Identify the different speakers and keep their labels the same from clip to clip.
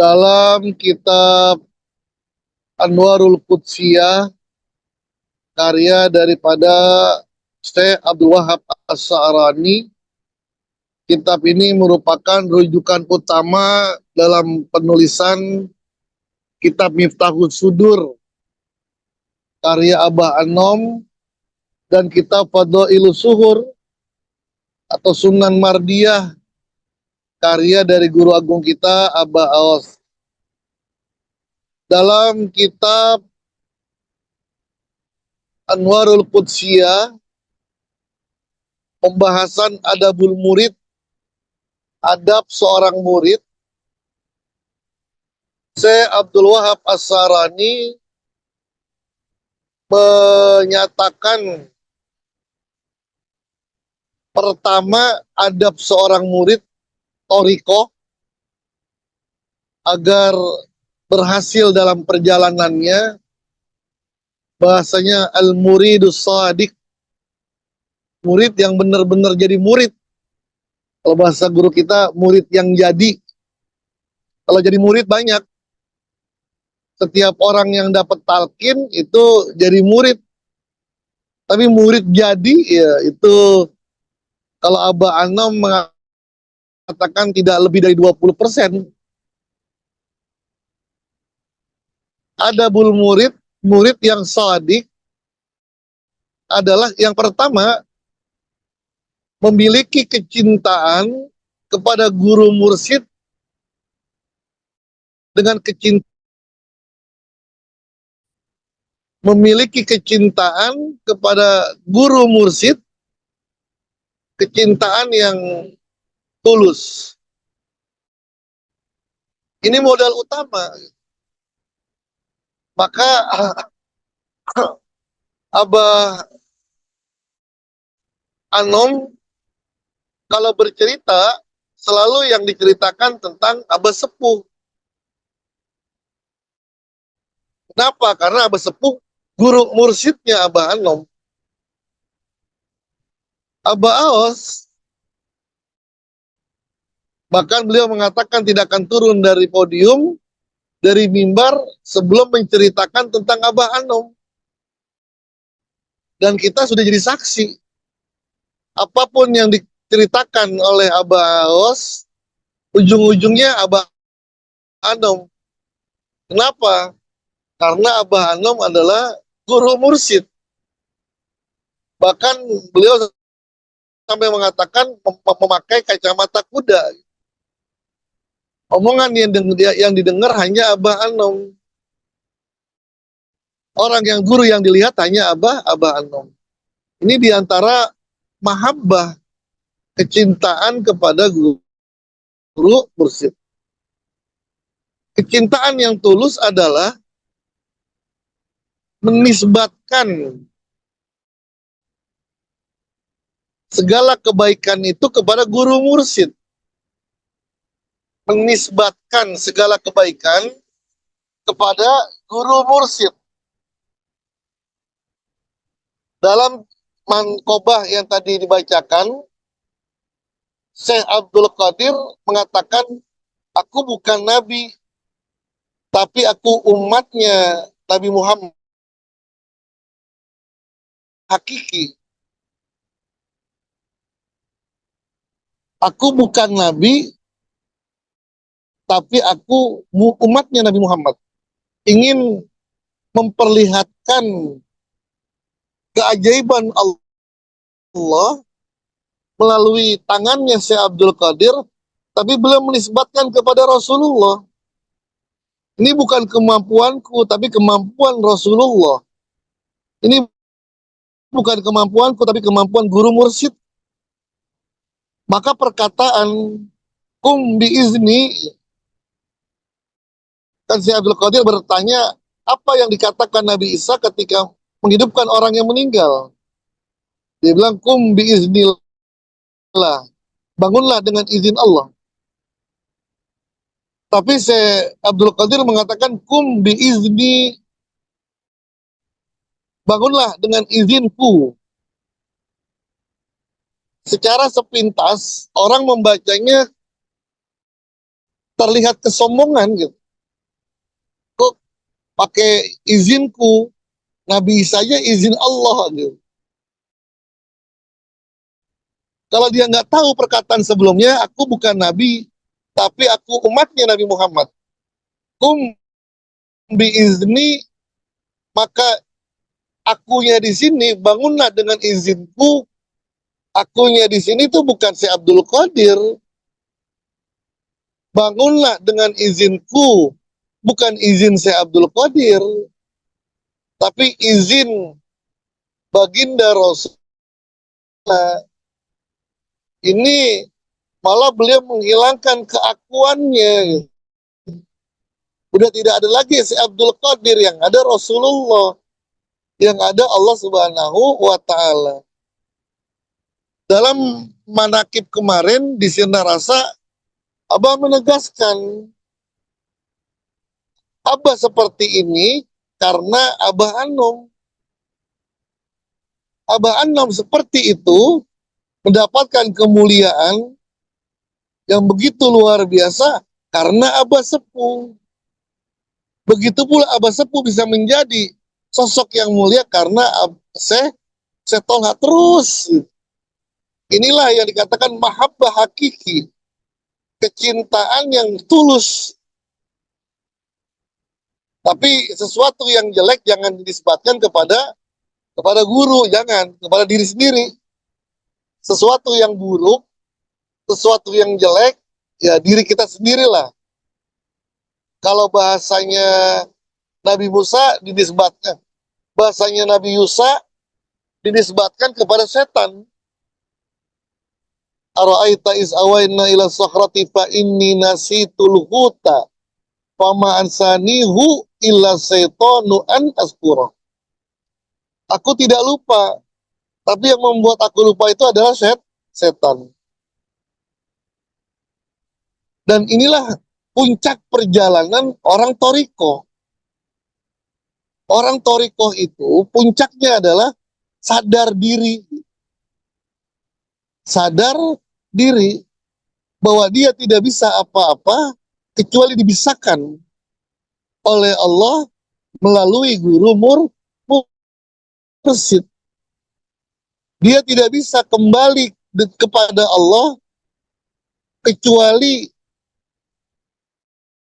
Speaker 1: dalam kitab Anwarul Qudsiyah, karya daripada Syekh Abdul Wahab As-Sa'rani. Kitab ini merupakan rujukan utama dalam penulisan kitab Miftahus Sudur karya Abah Anom dan kitab Fadhailus Suhur atau Sunan Mardiyah karya dari guru agung kita Abah Aos. Dalam kitab Anwarul Qudsiyah, pembahasan adabul murid, adab seorang murid, Syekh Abdul Wahab As-Sa'rani menyatakan pertama, adab seorang murid thariqah agar berhasil dalam perjalanannya, bahasanya al-muridus shadiq, murid yang benar-benar jadi murid. Kalau bahasa guru kita, murid yang jadi. Kalau jadi murid banyak. Setiap orang yang dapat talqin itu jadi murid. Tapi murid jadi, ya itu kalau Abah Anom mengatakan tidak lebih dari 20%. Adabul murid, murid yang shadiq adalah yang pertama, memiliki kecintaan kepada guru mursyid dengan memiliki kecintaan kepada guru mursyid, kecintaan yang tulus. Ini modal utama. Maka Abah Anom kalau bercerita selalu yang diceritakan tentang Abah Sepuh. Kenapa? Karena Abah Sepuh guru mursyidnya Abah Anom. Abah Aos bahkan beliau mengatakan tidak akan turun dari podium, dari mimbar sebelum menceritakan tentang Abah Anom. Dan kita sudah jadi saksi. Apapun yang diceritakan oleh Abah Aos, ujung-ujungnya Abah Anom. Kenapa? Karena Abah Anom adalah guru mursyid. Bahkan beliau sampai mengatakan memakai kacamata kuda. Omongan yang didengar hanya Abah Anom. Orang yang guru yang dilihat hanya Abah Anom. Ini diantara mahabbah, kecintaan kepada guru mursyid. Kecintaan yang tulus adalah menisbatkan segala kebaikan itu kepada guru mursyid. Menisbatkan segala kebaikan kepada guru mursyid. Dalam manqobah yang tadi dibacakan, Syekh Abdul Qadir mengatakan, aku bukan nabi, tapi aku umatnya Nabi Muhammad hakiki. Aku bukan nabi, tapi aku umatnya Nabi Muhammad. Ingin memperlihatkan keajaiban Allah melalui tangannya Syekh Abdul Qadir, tapi beliau menisbatkan kepada Rasulullah. Ini bukan kemampuanku, tapi kemampuan Rasulullah. Ini bukan kemampuanku, tapi kemampuan guru mursyid. Maka perkataan biizni, kan Syekh Abdul Qadir bertanya, apa yang dikatakan Nabi Isa ketika menghidupkan orang yang meninggal? Dia bilang, biiznillah, bangunlah dengan izin Allah. Tapi Syekh Abdul Qadir mengatakan, biizni, bangunlah dengan izinku. Secara sepintas, orang membacanya terlihat kesombongan gitu. Kok pakai izinku, Nabi Isa aja izin Allah gitu. Kalau dia nggak tahu perkataan sebelumnya, aku bukan Nabi, tapi aku umatnya Nabi Muhammad. Kum biizni, maka akunya di sini bangunlah dengan izinku. Akunya di sini tuh bukan si Abdul Qadir. Bangunlah dengan izinku, bukan izin si Abdul Qadir, tapi izin baginda Rasulullah. Ini malah beliau menghilangkan keakuannya. Udah tidak ada lagi si Abdul Qadir, yang ada Rasulullah, yang ada Allah Subhanahu wa Ta'ala. Dalam manakib kemarin di Sirna Rasa, Abah menegaskan, Abah seperti ini karena Abah Anom. Abah Anom seperti itu mendapatkan kemuliaan yang begitu luar biasa karena Abah Sepuh. Begitu pula Abah Sepuh bisa menjadi sosok yang mulia karena saya tolak terus. Inilah yang dikatakan mahabbah hakiki, kecintaan yang tulus. Tapi sesuatu yang jelek jangan dinisbatkan kepada guru, jangan, kepada diri sendiri. Sesuatu yang buruk, sesuatu yang jelek, ya diri kita sendirilah. Kalau bahasanya Nabi Musa dinisbatkan, bahasanya Nabi Yusa dinisbatkan kepada setan. Ara'aita is awaina ila sakhrati fa inni nasitul huta fama ansanihu illa syaitanu an askura. Aku tidak lupa, tapi yang membuat aku lupa itu adalah setan. Dan inilah puncak perjalanan orang Toriko. Orang Toriko itu puncaknya adalah sadar diri. Sadar diri bahwa dia tidak bisa apa-apa kecuali dibisakan oleh Allah melalui guru mursyid. Dia tidak bisa kembali kepada Allah kecuali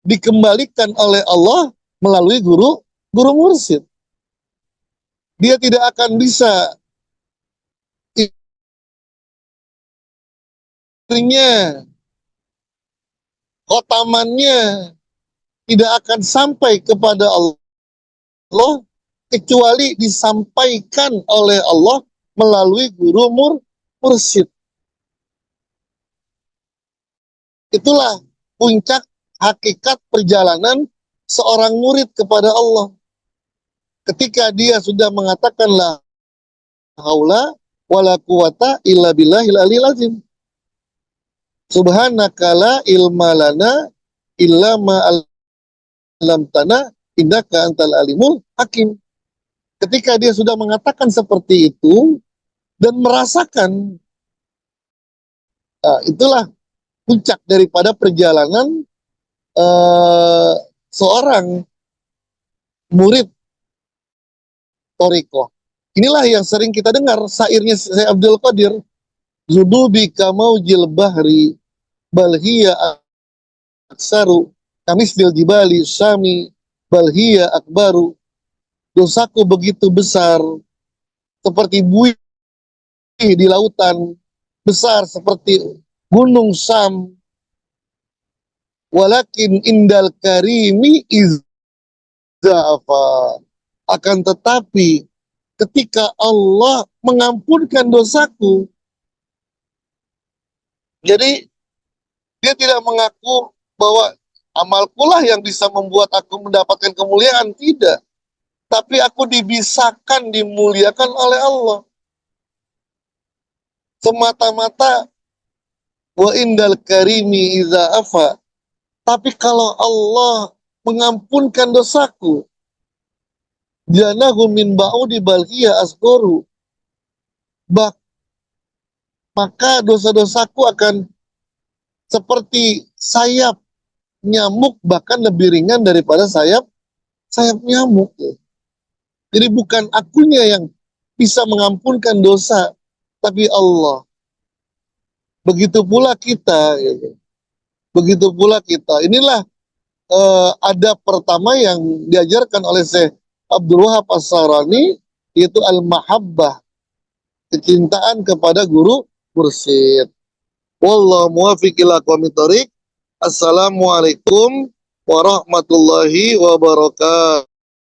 Speaker 1: dikembalikan oleh Allah melalui guru mursyid. Dia tidak akan bisa istrinya, khotamannya tidak akan sampai kepada Allah kecuali disampaikan oleh Allah melalui guru mursyid. Itulah puncak hakikat perjalanan seorang murid kepada Allah. Ketika dia sudah mengatakan la haula wala quwata illa billahil aliyil azim. Subhanaka la ilma lana illa ma 'allamtana innaka antal alimul hakim. Ketika dia sudah mengatakan seperti itu dan merasakan, itulah puncak daripada perjalanan seorang murid Toriko. Inilah yang sering kita dengar syairnya Syekh Abdul Qadir, zunubi kamaujil bahri balhiya aksaru kamisdil jibali syami balhiya akbaru. Dosaku begitu besar seperti buih di lautan, besar seperti gunung Sam. Walakin indal karimi izzafa. Akan tetapi ketika Allah mengampunkan dosaku, jadi dia tidak mengaku bahwa amalkulah yang bisa membuat aku mendapatkan kemuliaan, tidak. Tapi aku dibisakan dimuliakan oleh Allah. Semata-mata wa indal karimi iza afa. Tapi kalau Allah mengampunkan dosaku, janahu min ba'udi balhiya asgoru, maka dosa-dosaku akan seperti sayap nyamuk bahkan lebih ringan daripada sayap nyamuk. Jadi bukan akunya yang bisa mengampunkan dosa, tapi Allah. Begitu pula kita, gitu. Begitu pula kita. Inilah adab pertama yang diajarkan oleh Syekh Abdul Wahab As-Sarani, yaitu al-mahabbah, kecintaan kepada guru mursyid. Wallahu muwaffiq ila aqwamit thoriq. Assalamualaikum warahmatullahi wabarakatuh.